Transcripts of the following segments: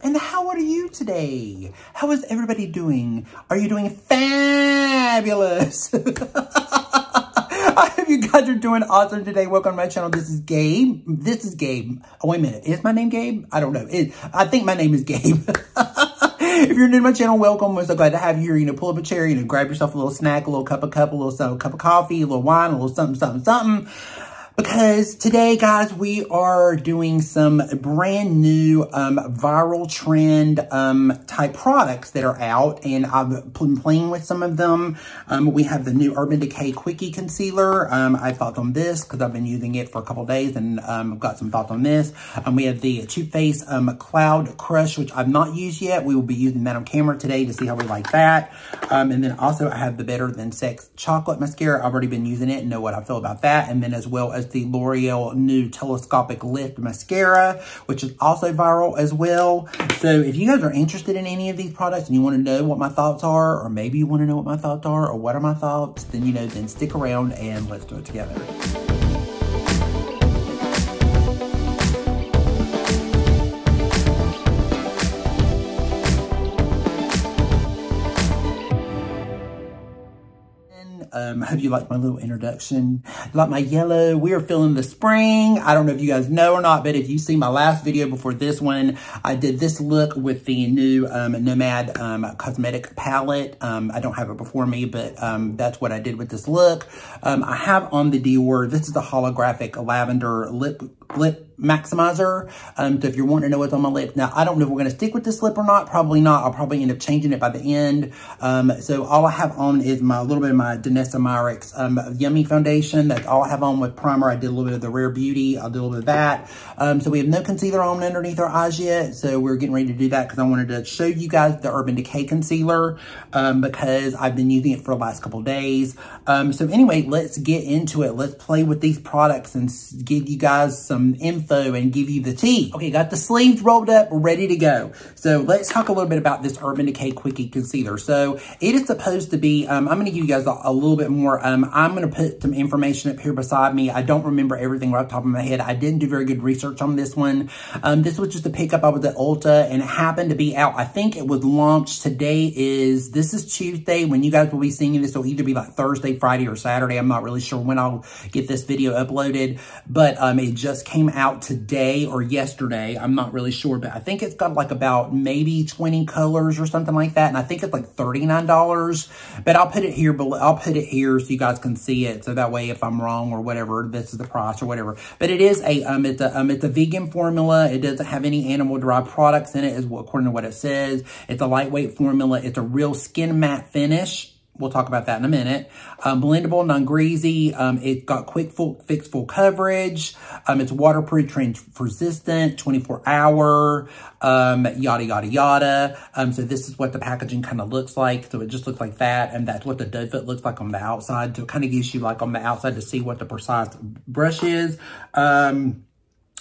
and how are you today? How is everybody doing? Are you doing fabulous? I hope you guys are doing awesome today. Welcome to my channel. This is Gabe. Oh, wait a minute. Is my name Gabe? I don't know. I think my name is Gabe. If you're new to my channel, welcome. We're so glad to have you here. You know, pull up a chair, you know, grab yourself a little snack, a little cup of coffee, a little wine, a little something. Because today, guys, we are doing some brand new viral trend type products that are out, and I've been playing with some of them. We have the new Urban Decay Quickie Concealer. I thought on this because I've been using it for a couple days, and I've got some thoughts on this. We have the Too Faced Cloud Crush, which I've not used yet. We will be using that on camera today to see how we like that. And then also I have the Better Than Sex Chocolate Mascara. I've already been using it and know what I feel about that. And then as well as the Loreal new Telescopic Lift Mascara, which is also viral as well. So if you guys are interested in any of these products and you want to know what my thoughts are, or maybe you want to know what my thoughts are, or what are my thoughts, then, you know, then stick around and let's do it together. I hope you like my little introduction. Like my yellow, we are feeling the spring. I don't know if you guys know or not, but if you see my last video before this one, I did this look with the new Nomad cosmetic palette. I don't have it before me, but that's what I did with this look. I have on the Dior, this is the holographic lavender lip maximizer. So if you're wanting to know what's on my lip, now I don't know if we're going to stick with this lip or not. Probably not. I'll probably end up changing it by the end. So all I have on is a little bit of my Danessa Myricks Yummy Foundation. That's all I have on with primer. I did a little bit of the Rare Beauty. I'll do a little bit of that. So we have no concealer on underneath our eyes yet. So we're getting ready to do that because I wanted to show you guys the Urban Decay Concealer because I've been using it for the last couple of days. So anyway, let's get into it. Let's play with these products and give you guys some info and give you the tea. Okay, got the sleeves rolled up, ready to go. So let's talk a little bit about this Urban Decay Quickie Concealer. So it is supposed to be, I'm going to give you guys a little bit more. I'm going to put some information up here beside me. I don't remember everything right off the top of my head. I didn't do very good research on this one. This was just a pickup. I was at Ulta and it happened to be out. I think it was launched today. This is Tuesday. When you guys will be seeing this, it'll either be like Thursday, Friday, or Saturday. I'm not really sure when I'll get this video uploaded, but it just came out today or yesterday. I'm not really sure, but I think it's got like about maybe 20 colors or something like that. And I think it's like $39, but I'll put it here, I'll put it here so you guys can see it. So that way, if I'm wrong or whatever, this is the price or whatever. But it is it's a vegan formula. It doesn't have any animal derived products in it, according to what it says. It's a lightweight formula. It's a real skin matte finish. We'll talk about that in a minute. Blendable, non-greasy. It's got quick fix full coverage. It's waterproof, trench resistant, 24-hour, yada, yada, yada. So this is what the packaging kind of looks like. So it just looks like that. And that's what the doe foot looks like on the outside. So it kind of gives you like on the outside to see what the precise brush is.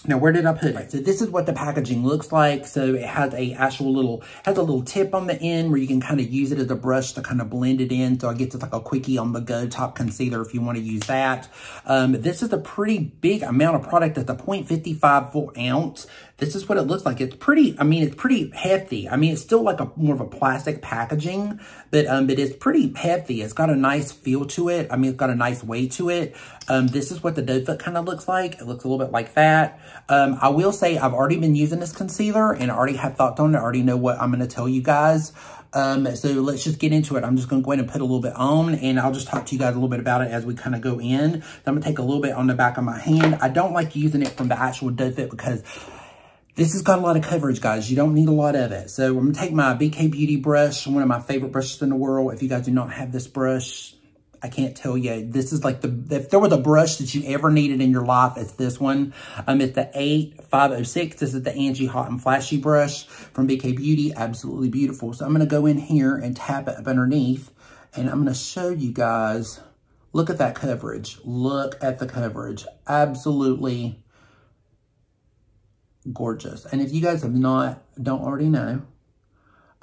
Now, where did I put it? So this is what the packaging looks like. So it has a little tip on the end where you can kind of use it as a brush to kind of blend it in. So I guess it's like a quickie on the go top concealer if you want to use that. This is a pretty big amount of product. It's a 0.55 full ounce. This is what it looks like. It's pretty, it's pretty hefty. It's still like more of a plastic packaging, but it's pretty hefty. It's got a nice feel to it. It's got a nice weight to it. This is what the doe foot kind of looks like. It looks a little bit like that. I will say I've already been using this concealer and I already have thoughts on it. I already know what I'm going to tell you guys. So let's just get into it. I'm just going to go ahead and put a little bit on and I'll just talk to you guys a little bit about it as we kind of go in. So I'm going to take a little bit on the back of my hand. I don't like using it from the actual doe foot because this has got a lot of coverage, guys. You don't need a lot of it. So I'm going to take my BK Beauty brush, one of my favorite brushes in the world. If you guys do not have this brush, I can't tell you. This is like if there was a brush that you ever needed in your life, it's this one. It's the 8506. This is the Angie Hot and Flashy brush from BK Beauty. Absolutely beautiful. So I'm going to go in here and tap it up underneath. And I'm going to show you guys. Look at that coverage. Look at the coverage. Absolutely gorgeous. And if you guys don't already know,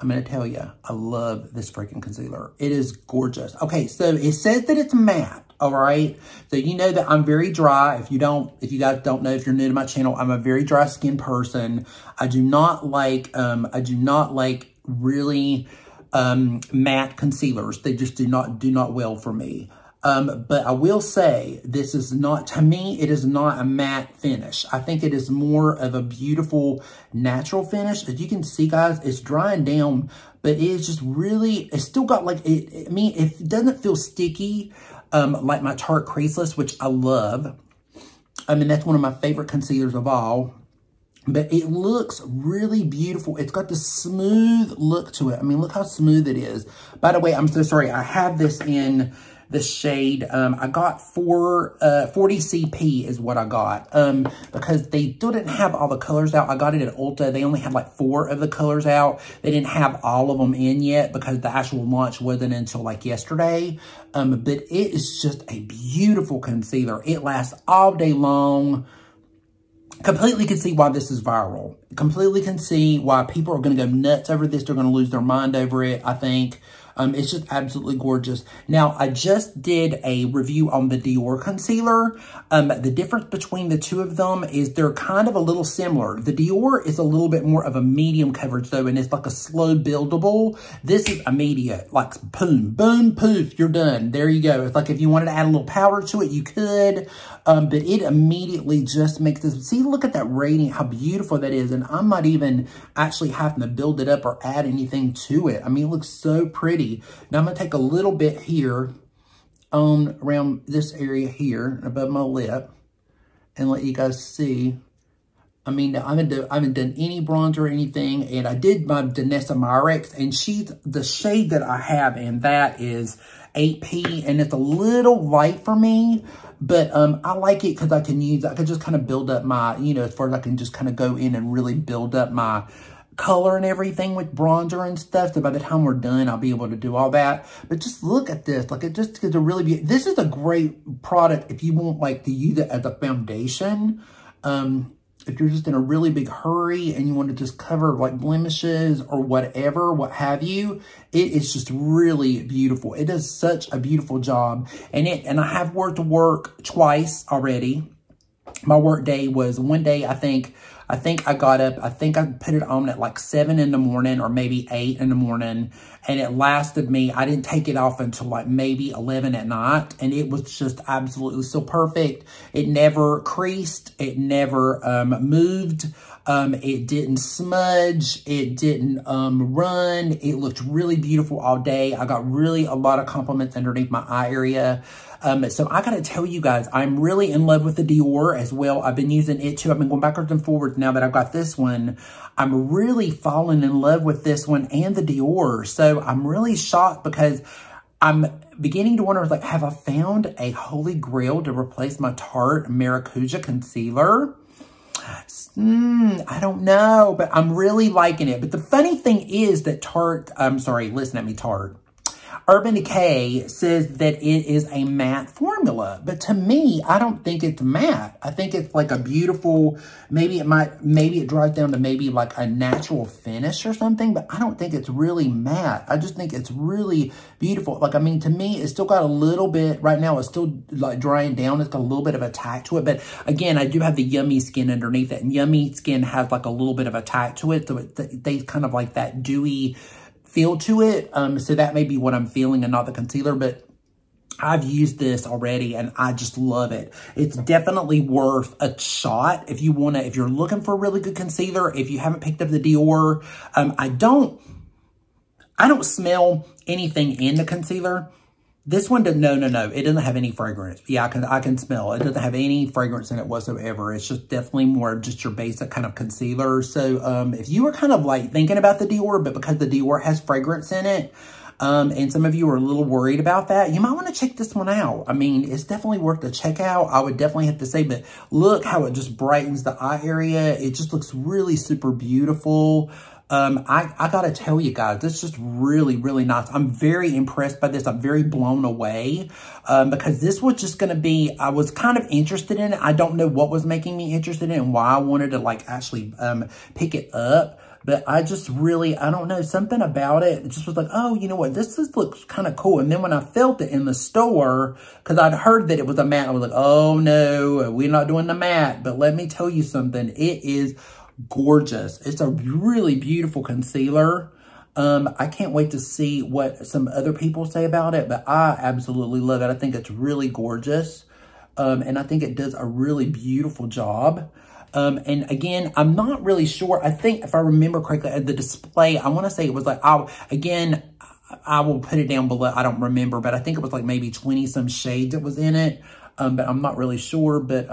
I'm going to tell you, I love this freaking concealer. It is gorgeous. Okay, so it says that it's matte. All right. So you know that I'm very dry. If you guys don't know, if you're new to my channel, I'm a very dry skin person. I do not like really matte concealers. They just do not well for me. But I will say, this is not, to me, it is not a matte finish. I think it is more of a beautiful natural finish. As you can see, guys, it's drying down, but it is just really, it's still got like, it doesn't feel sticky, like my Tarte Creaseless, which I love. I mean, that's one of my favorite concealers of all. But it looks really beautiful. It's got this smooth look to it. I mean, look how smooth it is. By the way, I'm so sorry. I have this in the shade, I got 40 CP is what I got, because they still didn't have all the colors out. I got it at Ulta. They only had like 4 of the colors out. They didn't have all of them in yet because the actual launch wasn't until like yesterday. But it is just a beautiful concealer. It lasts all day long. Completely can see why this is viral. Completely can see why people are going to go nuts over this. They're going to lose their mind over it, I think. It's just absolutely gorgeous. Now, I just did a review on the Dior concealer. The difference between the two of them is they're kind of a little similar. The Dior is a little bit more of a medium coverage though, and it's like a slow buildable. This is immediate, like boom, boom, poof, you're done. There you go. It's like if you wanted to add a little powder to it, you could. But it immediately just makes this, see, look at that radiant, how beautiful that is. And I'm not even actually having to build it up or add anything to it. I mean, it looks so pretty. Now I'm going to take a little bit here around this area here above my lip and let you guys see. I mean, I haven't done any bronzer or anything, and I did my Danessa Myricks, and the shade that I have in that is 8P, and it's a little light for me, but I like it because I can just kind of build up my, as far as I can just kind of go in and really build up my color and everything with bronzer and stuff. So by the time we're done, I'll be able to do all that. But just look at this. Like, it just is a really this is a great product if you want like to use it as a foundation. If you're just in a really big hurry and you want to just cover like blemishes or whatever, what have you, it is just really beautiful. It does such a beautiful job. And I have worked to work twice already. My work day was one day, I think I got up, I think I put it on at like 7 in the morning or maybe 8 in the morning. And it lasted me, I didn't take it off until like maybe 11 at night. And it was just absolutely so perfect. It never creased. It never moved. It didn't smudge. It didn't run. It looked really beautiful all day. I got really a lot of compliments underneath my eye area. So I gotta tell you guys, I'm really in love with the Dior as well. I've been using it too. I've been going backwards and forwards now that I've got this one. I'm really falling in love with this one and the Dior. So I'm really shocked because I'm beginning to wonder, like, have I found a holy grail to replace my Tarte Maracuja concealer? I don't know, but I'm really liking it. But the funny thing is that Tarte, Urban Decay says that it is a matte formula, but to me, I don't think it's matte. I think it's like a beautiful, maybe it dries down to maybe like a natural finish or something, but I don't think it's really matte. I just think it's really beautiful. Like, I mean, to me, it's still got a little bit, right now, it's still like drying down. It's got a little bit of a tack to it, but again, I do have the Yummy Skin underneath it, and Yummy Skin has like a little bit of a tack to it, so they kind of like that dewy feel to it. So that may be what I'm feeling and not the concealer, but I've used this already and I just love it. It's definitely worth a shot if you're looking for a really good concealer. If you haven't picked up the Dior, I don't smell anything in the concealer. This one, no, it doesn't have any fragrance. Yeah, I can smell it. It doesn't have any fragrance in it whatsoever. It's just definitely more just your basic kind of concealer. So if you were kind of like thinking about the Dior, but because the Dior has fragrance in it, and some of you are a little worried about that, you might want to check this one out. I mean, it's definitely worth the check out. I would definitely have to say, but look how it just brightens the eye area. It just looks really super beautiful. I gotta tell you guys, this is just really, really nice. I'm very impressed by this. I'm very blown away, because this was just gonna be, I was kind of interested in it. I don't know what was making me interested in it and why I wanted to like actually, pick it up. But I just really, I don't know, something about it. It just was like, oh, you know what? This looks kind of cool. And then when I felt it in the store, because I'd heard that it was a matte, I was like, oh no, we're not doing the matte. But let me tell you something. It is gorgeous. It's a really beautiful concealer. I can't wait to see what some other people say about it, but I absolutely love it. I think it's really gorgeous. And I think it does a really beautiful job. And again, I'm not really sure. I think if I remember correctly, at the display, I want to say it was like, I will put it down below. I don't remember, but I think it was like maybe 20 some shades that was in it. But I'm not really sure, but,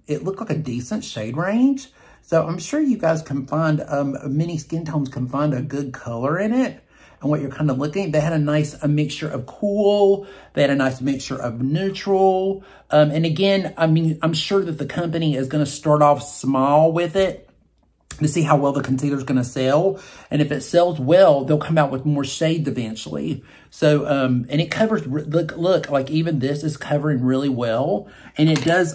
it looked like a decent shade range. So I'm sure you guys can find, many skin tones can find a good color in it. And what you're kind of looking at, they had a mixture of cool, they had a nice mixture of neutral. And again, I mean, I'm sure that the company is going to start off small with it to see how well the concealer is going to sell. And if it sells well, they'll come out with more shades eventually. So, and it covers, look, like even this is covering really well. And it does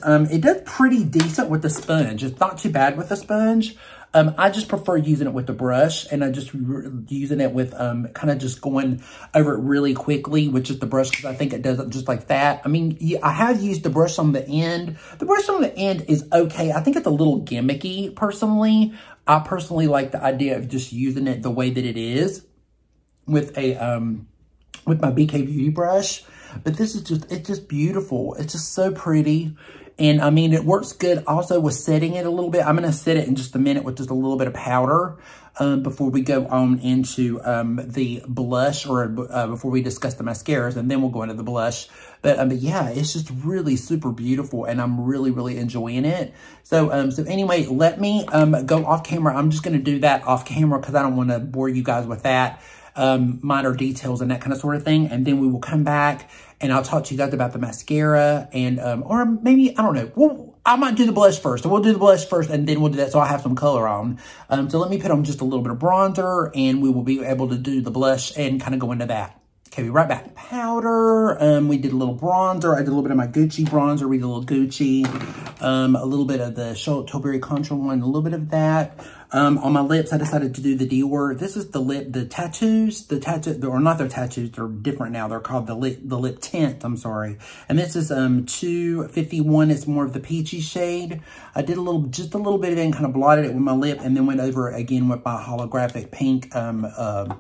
pretty decent with the sponge. It's not too bad with the sponge. I just prefer using it with the brush, and I just using it with, kind of just going over it really quickly with just the brush, because I think it does it just like that. I mean, I have used the brush on the end. The brush on the end is okay. I think it's a little gimmicky, personally. I personally like the idea of just using it the way that it is with a, with my BK Beauty brush. But this is just, it's just beautiful. It's just so pretty. And I mean, it works good also with setting it a little bit. I'm going to set it in just a minute with just a little bit of powder before we go on into the blush, or before we discuss the mascaras, and then we'll go into the blush. But yeah, it's just really super beautiful, and I'm really, really enjoying it. So, so anyway, let me go off camera. I'm just going to do that off camera because I don't want to bore you guys with that. Minor details and that kind of sort of thing. And then we will come back and I'll talk to you guys about the mascara and, or maybe, I don't know. I might do the blush first. So we'll do the blush first and then we'll do that so I have some color on. So let me put on just a little bit of bronzer and we will be able to do the blush and kind of go into that. Okay, be right back. Powder, we did a little bronzer. I did a little bit of my Gucci bronzer. We did a little Gucci, a little bit of the Charlotte Tilbury Contour one, a little bit of that. On my lips, I decided to do the Dior. This is the tattoos, or not their tattoos, they're different now. They're called the lip tint, I'm sorry. And this is 251, it's more of the peachy shade. I did just a little bit of it and kind of blotted it with my lip and then went over it again with my holographic pink, the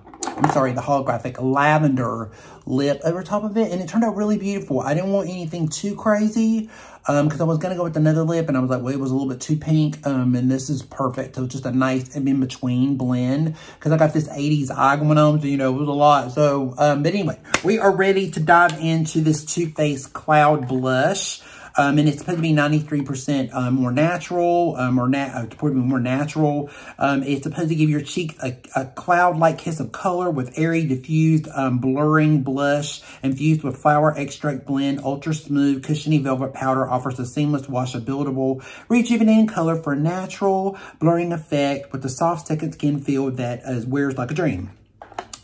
holographic lavender lip over top of it. And it turned out really beautiful. I didn't want anything too crazy. Because I was going to go with another lip, and I was like, well, it was a little bit too pink, and this is perfect. So it's just a nice in-between blend, because I got this 80s eye going on, so, you know, it was a lot. So, but anyway, we are ready to dive into this Too Faced Cloud Blush. And it's supposed to be 93% more natural, more natural. It's supposed to give your cheek a cloud-like kiss of color with airy, diffused, blurring blush infused with flower extract blend. Ultra smooth, cushiony velvet powder offers a seamless wash of buildable, rejuvenating color for a natural blurring effect with a soft second skin feel that wears like a dream.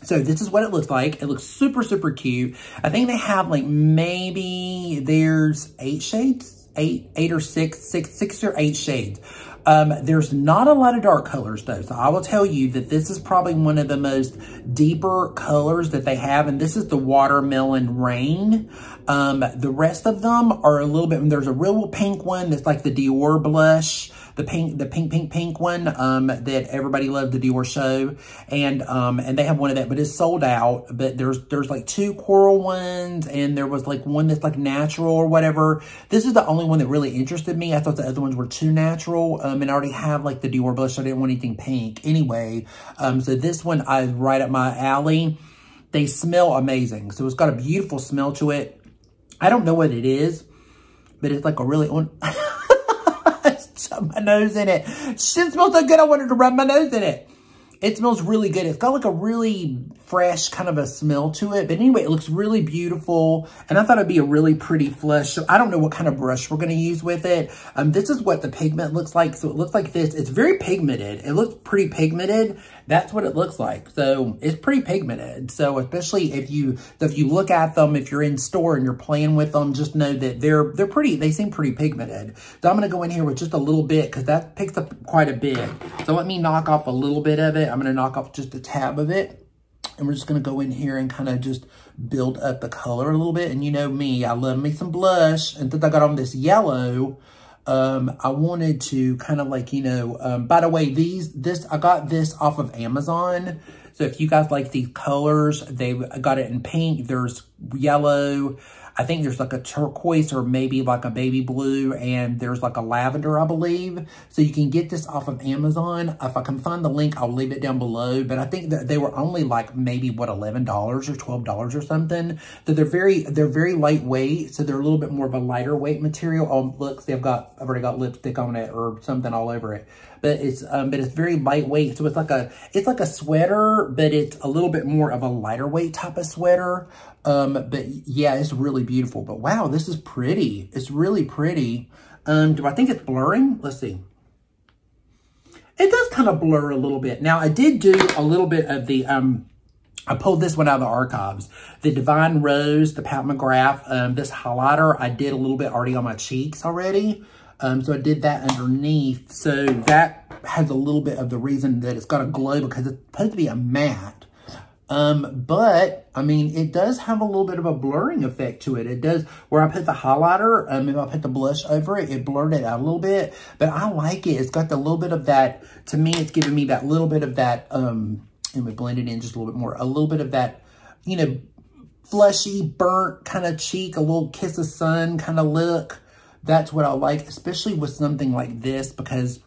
So this is what it looks like. It looks super, super cute. I think they have like maybe there's 8 shades, eight or six or eight shades. There's not a lot of dark colors though. So I will tell you that this is probably one of the most deeper colors that they have. And this is the Watermelon Rain. The rest of them are a little bit, there's a real pink one that's like the Dior blush. The pink one, that everybody loved, the Dior show. And they have one of that, but it's sold out. But there's like 2 coral ones, and there was like one that's like natural or whatever. This is the only one that really interested me. I thought the other ones were too natural. And I already have like the Dior blush, so I didn't want anything pink anyway. So this one is right up my alley. They smell amazing. So it's got a beautiful smell to it. I don't know what it is, but it's like a really, shove my nose in it. Shit smells so good, I wanted to rub my nose in it. It smells really good. It's got like a really fresh kind of a smell to it. But anyway, it looks really beautiful. And I thought it'd be a really pretty flush. So I don't know what kind of brush we're going to use with it. This is what the pigment looks like. So it looks like this. It's very pigmented. It looks pretty pigmented. that's what it looks like. So it's pretty pigmented. So especially if you look at them, if you're in store and you're playing with them, just know that they seem pretty pigmented. So I'm going to go in here with just a little bit because that picks up quite a bit. So let me knock off a little bit of it. I'm going to knock off just a tab of it. And we're just going to go in here and kind of just build up the color a little bit. And you know me, I love me some blush. And since I got on this yellow, I wanted to kind of like, you know, by the way, I got this off of Amazon. So if you guys like these colors, I got it in pink. There's yellow. I think there's like a turquoise or maybe like a baby blue, and there's like a lavender, I believe. So you can get this off of Amazon. If I can find the link, I'll leave it down below. But I think that they were only like maybe what, $11 or $12 or something. So they're very lightweight. So they're a little bit more of a lighter weight material. Oh, look, see, I've already got lipstick on it or something all over it. But it's very lightweight. So it's like a sweater, but it's a little bit more of a lighter weight type of sweater. But yeah, it's really beautiful. But wow, this is pretty. It's really pretty. Do I think it's blurring? Let's see. It does kind of blur a little bit. Now I did do a little bit of the, I pulled this one out of the archives. The Divine Rose, the Pat McGrath, this highlighter, I did a little bit already on my cheeks already. So I did that underneath. So that has a little bit of the reason that it's got a glow because it's supposed to be a matte. But I mean, it does have a little bit of a blurring effect to it. It does, where I put the highlighter, if I put the blush over it, it blurred it out a little bit, but I like it. It's got the little bit of that, to me, it's giving me that little bit of that, and we blend it in just a little bit more, a little bit of that, you know, fleshy, burnt kind of cheek, a little kiss of sun kind of look. That's what I like, especially with something like this, because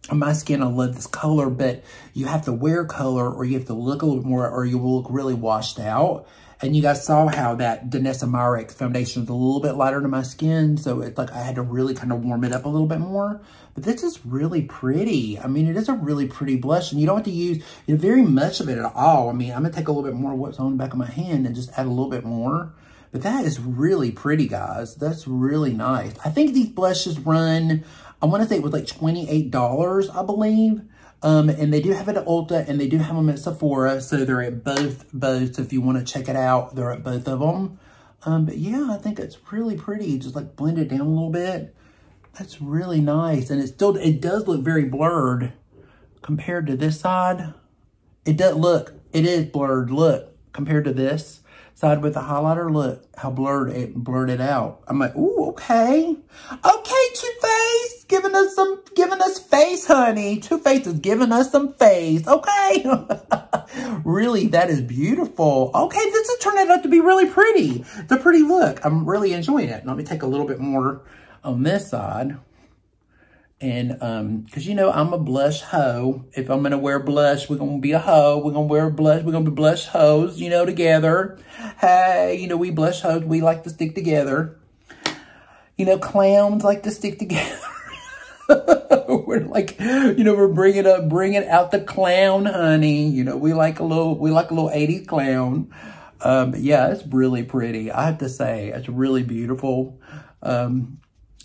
on my skin, I love this color, but you have to wear color or you have to look a little bit more or you will look really washed out. And you guys saw how that Danessa Myricks foundation is a little bit lighter to my skin. So it's like I had to really kind of warm it up a little bit more. But this is really pretty. I mean, it is a really pretty blush. And you don't have to use very much of it at all. I mean, I'm going to take a little bit more of what's on the back of my hand and just add a little bit more. But that is really pretty, guys. That's really nice. I think these blushes run, I want to say it was like $28, I believe. And they do have it at Ulta and they do have them at Sephora. So they're at both. So if you want to check it out, they're at both of them. But yeah, I think it's really pretty. Just like blend it down a little bit. That's really nice. And it does look very blurred compared to this side. It is blurred. Look, compared to this side with the highlighter, look how blurred it out. I'm like, ooh, okay. Okay, Too Faced, giving us face, honey. Too Faced is giving us some face, okay? Really, that is beautiful. Okay, this is turning out to be really pretty. It's a pretty look. I'm really enjoying it. Let me take a little bit more on this side. And, cause you know, I'm a blush hoe. If I'm gonna wear blush, we're gonna be a hoe. We're gonna wear blush. We're gonna be blush hoes, you know, together. Hey, you know, we blush hoes, we like to stick together. You know, clowns like to stick together. We're like, you know, we're bringing out the clown, honey. You know, we like a little 80s clown. But yeah, it's really pretty. I have to say, it's really beautiful. I'm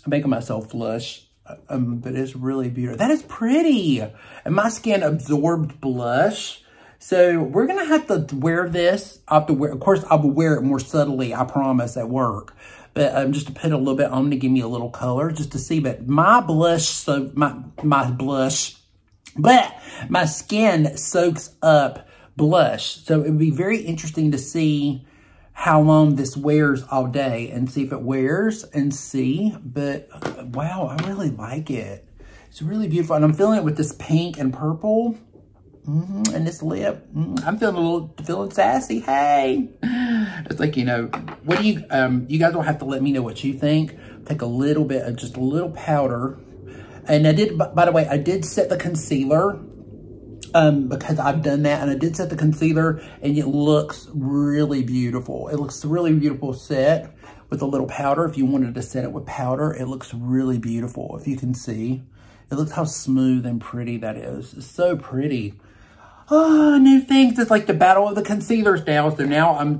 making myself flush. But it's really beautiful. That is pretty. And my skin absorbed blush. So we're going to have to wear this. Of course, I will wear it more subtly, I promise, at work. But just to put a little bit on to give me a little color, just to see. But my blush, so my skin soaks up blush. So it would be very interesting to see how long this wears all day and see if it wears and see. But wow, I really like it. It's really beautiful. And I'm feeling it with this pink and purple. And this lip. I'm feeling sassy. Hey. It's like, you know, what do you guys will have to let me know what you think. Take a little bit of just a little powder. And I did, by the way, I did set the concealer. Because I've done that and I did set the concealer and it looks really beautiful. It looks really beautiful set with a little powder. If you wanted to set it with powder, it looks really beautiful. If you can see, it looks how smooth and pretty that is. It's so pretty. Oh, new things. It's like the battle of the concealers now. So now I'm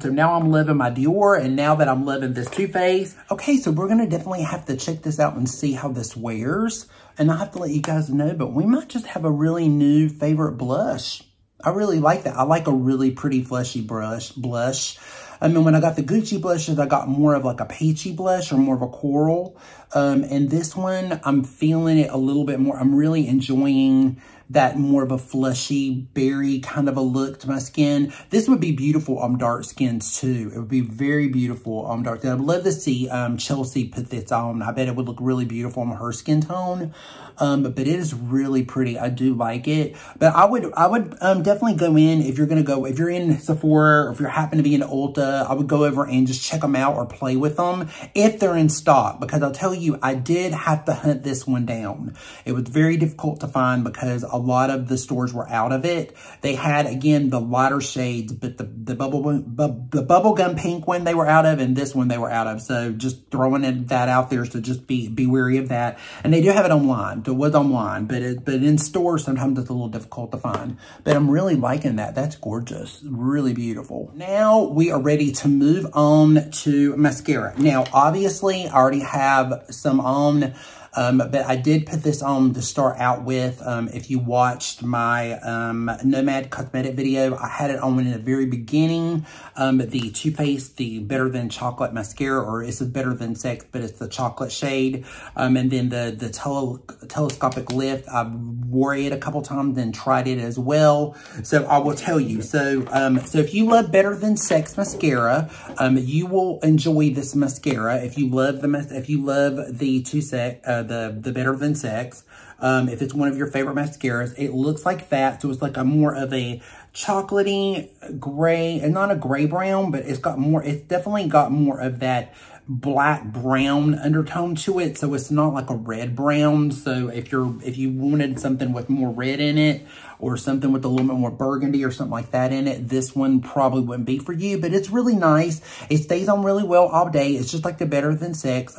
loving my Dior, and now that I'm loving this Too Faced. Okay, so we're gonna definitely have to check this out and see how this wears. And I have to let you guys know, but we might just have a really new favorite blush. I really like that. I like a really pretty fleshy blush. I mean, when I got the Gucci blushes, I got more of like a peachy blush or more of a coral. And this one, I'm feeling it a little bit more. I'm really enjoying that more of a fleshy berry kind of a look to my skin. This would be beautiful on dark skins too. It would be very beautiful on dark skin. I'd love to see Chelsea put this on. I bet it would look really beautiful on her skin tone. But it is really pretty. I do like it. But I would definitely go in if you're in Sephora or if you're happen to be in Ulta, I would go over and just check them out or play with them if they're in stock. Because I'll tell you, I did have to hunt this one down. It was very difficult to find because a lot of the stores were out of it. They had, again, the lighter shades, but the bubblegum pink one they were out of, and this one they were out of. So just throwing that out there, so just be wary of that. And they do have it online. It was online, but in stores, sometimes it's a little difficult to find. But I'm really liking that. That's gorgeous. Really beautiful. Now we are ready to move on to mascara. Now, obviously, I already have some on. But I did put this on to start out with. If you watched my Nomad Cosmetic video, I had it on in the very beginning. The Too Faced, the Better Than Chocolate Mascara, or it's Better Than Sex, but it's the chocolate shade. And then the telescopic lift, I wore it a couple times and tried it as well. So I will tell you. So if you love Better Than Sex mascara, you will enjoy this mascara. If you love the Too Sex, the Better Than Sex, if it's one of your favorite mascaras, it looks like that. So it's like a more of a chocolatey gray, and not a gray brown, but it's definitely got more of that black brown undertone to it. So it's not like a red brown. So if you wanted something with more red in it, or something with a little bit more burgundy or something like that in it, this one probably wouldn't be for you, but it's really nice. It stays on really well all day. It's just like the Better Than Sex.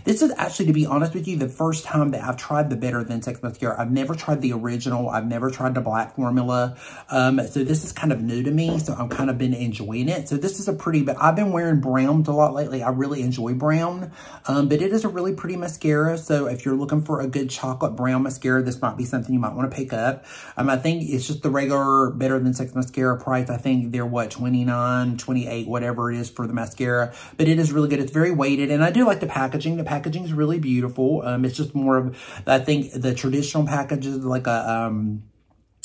This is actually, to be honest with you, the first time that I've tried the Better Than Sex mascara. I've never tried the original. I've never tried the black formula. So this is kind of new to me, so I've kind of been enjoying it. So this is but I've been wearing browns a lot lately. I really enjoy brown, but it is a really pretty mascara. So if you're looking for a good chocolate brown mascara, this might be something you might want to pick up. I think it's just the regular Better Than Sex mascara price. I think they're, what, $29, $28, whatever it is for the mascara. But it is really good. It's very weighted. And I do like the packaging. The packaging is really beautiful. It's just more of, I think, the traditional package is like a,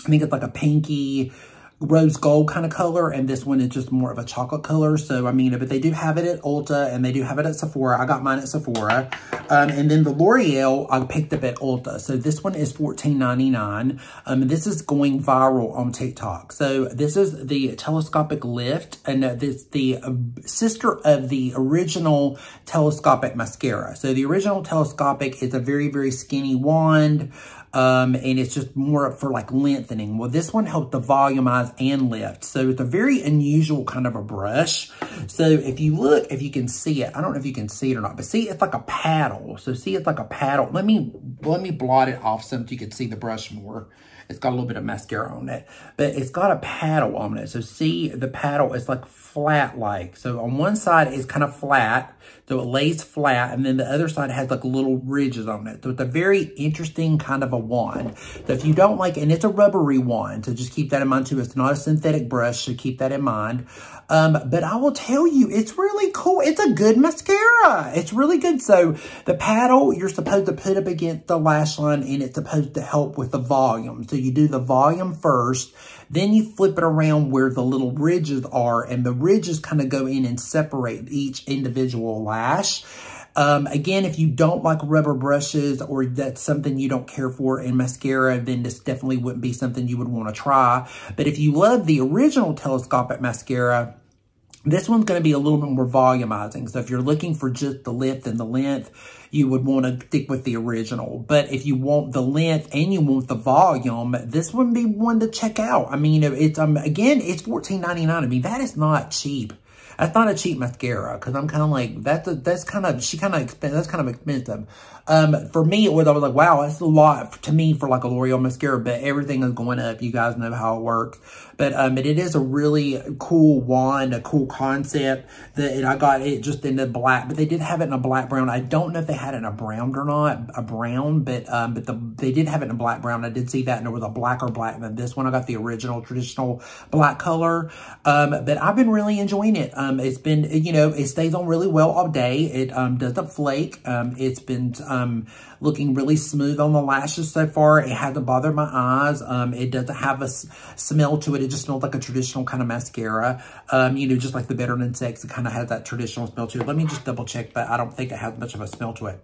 I think it's like a pinky rose gold kind of color, and this one is just more of a chocolate color. So I mean, but they do have it at Ulta and they do have it at Sephora. I got mine at Sephora. And then the L'Oreal I picked up at Ulta. So this one is $14.99. This is going viral on TikTok. So this is the telescopic lift, and this the sister of the original telescopic mascara. So the original telescopic is a very, very skinny wand. And it's just more for like lengthening. Well, this one helped to volumize and lift. So it's a very unusual kind of a brush. So if you look, if you can see it, I don't know if you can see it or not, but see, it's like a paddle. So see, it's like a paddle. Let me blot it off so that you can see the brush more. It's got a little bit of mascara on it, but it's got a paddle on it. So see, the paddle is like flat like. So on one side it's kind of flat, so it lays flat, and then the other side has like little ridges on it. So it's a very interesting kind of a wand. So if you don't like, and it's a rubbery wand, so just keep that in mind too. It's not a synthetic brush, so keep that in mind. But I will tell you, it's really cool. It's a good mascara. It's really good. So the paddle, you're supposed to put up against the lash line, and it's supposed to help with the volume. So you do the volume first, then you flip it around where the little ridges are, and the ridges kind of go in and separate each individual lash. Again, if you don't like rubber brushes, or that's something you don't care for in mascara, then this definitely wouldn't be something you would want to try. But if you love the original telescopic mascara, this one's going to be a little bit more volumizing. So if you're looking for just the lift and the length, you would want to stick with the original. But if you want the length and you want the volume, this would be one to check out. I mean, it's again, it's $14.99. I mean, that is not cheap. That's not a cheap mascara, because I'm kind of like, that's kind of expensive. For me, I was like, wow, that's a lot to me for like a L'Oreal mascara, but everything is going up. You guys know how it works. But it is a really cool wand, a cool concept that I got it just in the black, but they did have it in a black brown. I don't know if they had it in a brown or not, but they did have it in a black brown. I did see that, and there was a blacker black than this one. I got the original traditional black color. But I've been really enjoying it. It's been, you know, it stays on really well all day. It doesn't flake. It's been looking really smooth on the lashes so far. It hasn't bothered my eyes. It doesn't have a smell to it. It just smells like a traditional kind of mascara. You know, just like the Better Than Sex, it kind of has that traditional smell to it. Let me just double check, but I don't think it has much of a smell to it.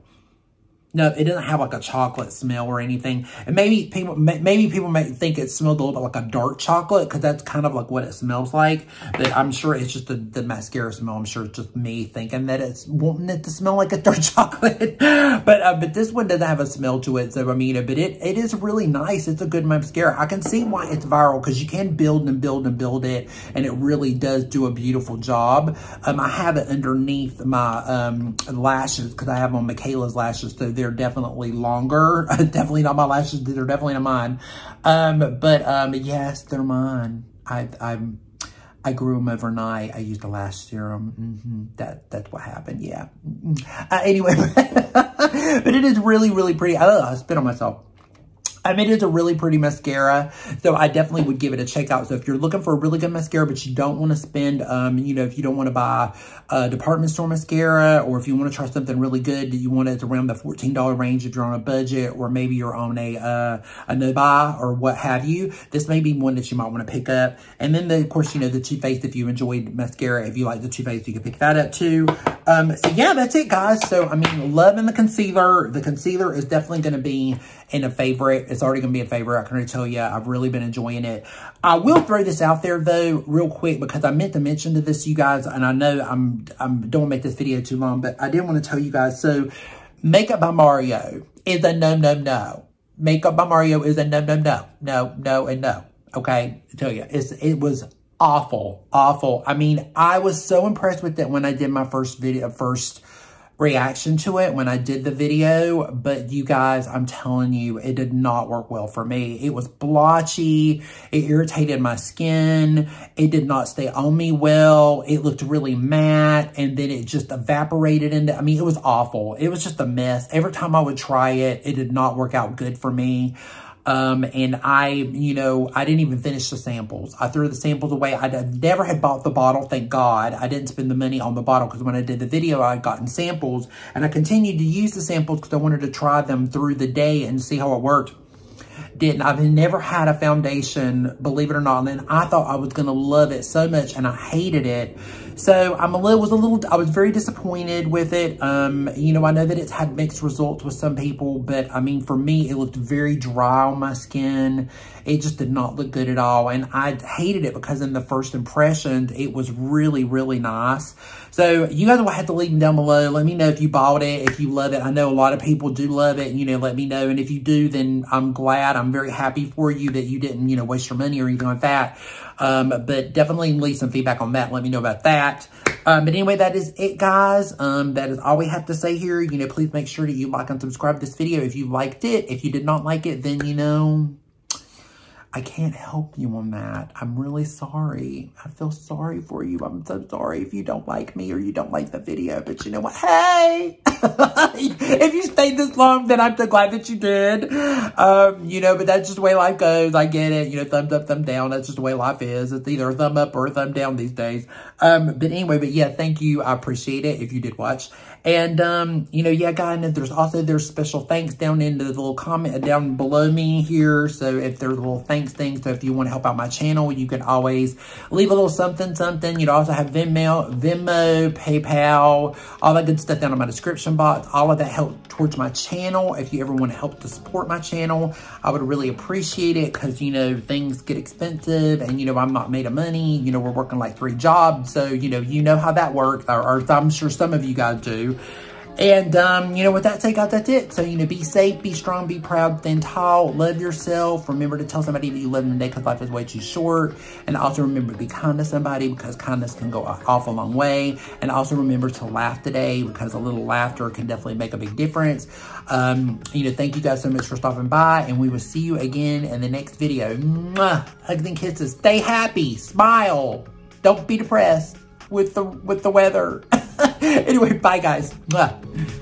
No, it doesn't have like a chocolate smell or anything. And maybe people may think it smells a little bit like a dark chocolate, because that's kind of like what it smells like. But I'm sure it's just the mascara smell. I'm sure it's just me thinking that it's wanting it to smell like a dark chocolate. But this one doesn't have a smell to it. So I mean, but it is really nice. It's a good mascara. I can see why it's viral, because you can build and build and build it, and it really does do a beautiful job. I have it underneath my lashes, because I have on Michaela's lashes, so they're definitely longer. Definitely not my lashes. They're definitely not mine. Yes, they're mine. I grew them overnight. I used a lash serum. That's what happened. Yeah. Anyway, but it is really, really pretty. I spit on myself. I mean, it's a really pretty mascara, so I definitely would give it a check out. So if you're looking for a really good mascara, but you don't want to spend, you know, if you don't want to buy a department store mascara, or if you want to try something really good, you want it around the $14 range if you're on a budget, or maybe you're on a no-buy or what have you, this may be one that you might want to pick up. And then, of course, you know, the Too Faced, if you enjoyed mascara, if you like the Too Faced, you can pick that up too. So yeah, that's it, guys. So, I mean, loving the concealer. The concealer is definitely going to be in a favorite. It's already going to be a favorite. I can already tell you, I've really been enjoying it. I will throw this out there, though, real quick, because I meant to mention to this, you guys, and I know I don't want to make this video too long, but I did want to tell you guys. So, Makeup by Mario is a no. Makeup by Mario is a no. No, and no. Okay? I tell you, it was awful. I mean, I was so impressed with it when I did my first reaction to it when I did the video, but you guys, I'm telling you, it did not work well for me. It was blotchy. It irritated my skin. It did not stay on me well. It looked really matte, and then it just evaporated into, I mean, it was awful. It was just a mess. Every time I would try it, it did not work out good for me. And I didn't even finish the samples. I threw the samples away. I never had bought the bottle, thank God. I didn't spend the money on the bottle, because when I did the video, I had gotten samples, and I continued to use the samples because I wanted to try them through the day and see how it worked. I've never had a foundation, believe it or not, and I thought I was going to love it so much, and I hated it. So I was very disappointed with it. You know, I know that it's had mixed results with some people, but I mean, for me, it looked very dry on my skin. It just did not look good at all. And I hated it because in the first impressions, it was really, really nice. So you guys will have to leave them down below. Let me know if you bought it, if you love it. I know a lot of people do love it, you know, let me know. And if you do, then I'm glad. I'm very happy for you that you didn't, you know, waste your money or anything like that. But definitely leave some feedback on that. Let me know about that. But anyway, that is it, guys. That is all we have to say here. You know, please make sure that you like and subscribe to this video if you liked it. If you did not like it, then, you know, I can't help you on that. I'm really sorry. I feel sorry for you. I'm so sorry if you don't like me or you don't like the video. But you know what? Hey! If you stayed this long, then I'm so glad that you did. You know, but that's just the way life goes. I get it. You know, thumbs up, thumb down. That's just the way life is. It's either a thumb up or a thumb down these days. But anyway, but yeah, thank you. I appreciate it if you did watch. And, you know, yeah, guys, there's special thanks down in the little comment down below me here. So if there's a little thanks thing, so if you want to help out my channel, you can always leave a little something. You'd also have Venmo, PayPal, all that good stuff down in my description box. All of that helps towards my channel. If you ever want to help to support my channel, I would really appreciate it, because, you know, things get expensive, and, you know, I'm not made of money. You know, we're working like 3 jobs. So, you know how that works, or I'm sure some of you guys do. And, you know, with that said, guys, that's it. So, you know, be safe, be strong, be proud, stand tall, love yourself. Remember to tell somebody that you love them today because life is way too short. And also remember to be kind to somebody because kindness can go off a long way. And also remember to laugh today because a little laughter can definitely make a big difference. You know, thank you guys so much for stopping by, and we will see you again in the next video. Mwah! Hugs and kisses. Stay happy. Smile. Don't be depressed with the weather. Anyway, bye guys. Mwah.